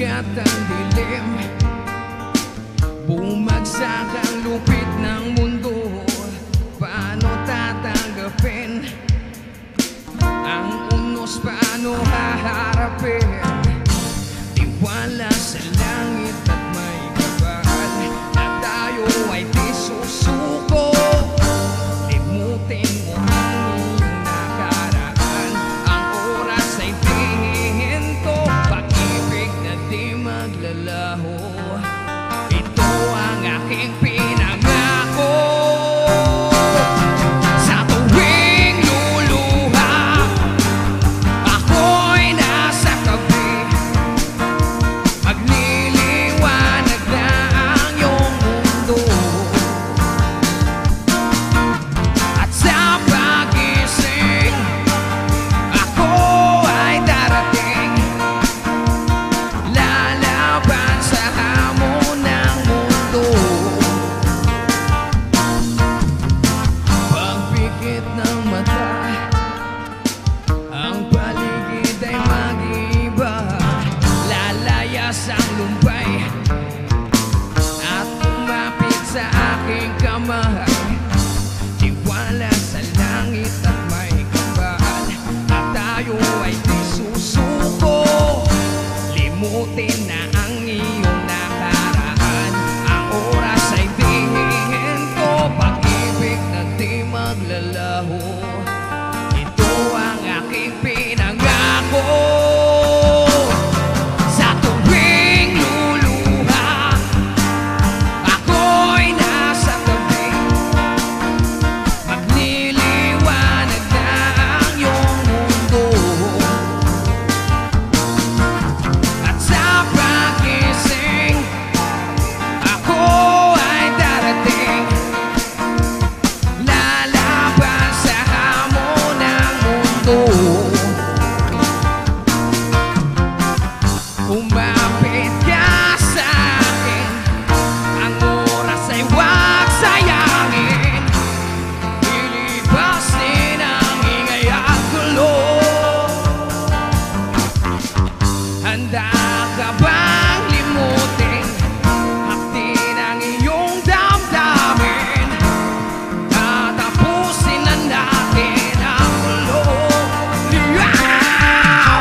sumikat ang dilim, bumagsak ang lupit ng mundo. Paano tatanggapin ang unos, paano haharapin? Tiwala sa langit at may kabahal na tayo ay di susuko. Limutin mo ang iyong nakaraan, ang oras ay di hihinto, pag-ibig na di maglalaho. Ito ang aking pinangako. Sa tuwing luluha, ako'y nasa tabi, magliliwanag na ang iyong mundo. At sa pagising, ako ay darating, lalaban sa hamon ng mundo. Pagpikit ng mata, ang paligid ay mag-iiba, lalayas ang lumbay at umapit sa aking kamay. Tiwala sa langit at may kabahal na tayo ay di susuko. Limutin na ang iyong nakaraan, ang oras ay di hihinto, pag-ibig na di maglalaho. Ito ang aking pinangako. Sa tuwing luluha, ako'y nasa tabi, magliliwanag na ang iyong mundo. At sa pagising, ako ay darating, lalaban sa hamon ng mundo. Umapit ka sa akin, ang oras ay huwag sayangin, ilipasin ang ingay at gulo. Handa ka bang limutin, haktin ang iyong damdamin, tatapusin na natin ang gulo. Liyaw!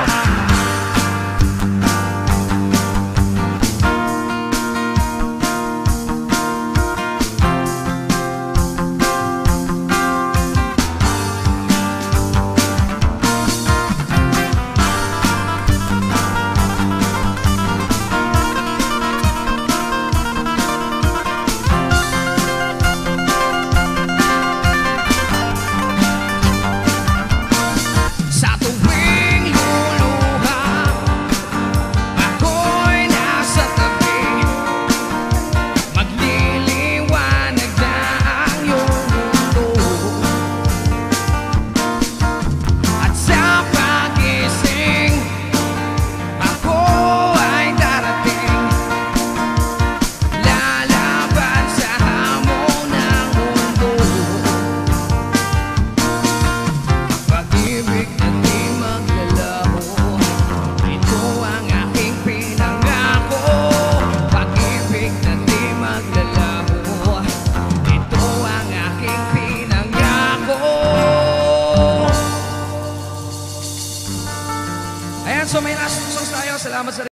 Sa tuwing luluha, ako'y nasa tabi, magliliwanag na ang iyong mundo. At sa pagising, ako ay darating, lalaban sa hamon ng mundo. Pag-ibig na di maglalaho, ito ang aking pinangako. Pag-ibig na di maglalaho, ito ang aking pinangako. Ayan, so may last songs tayo. Salamat sa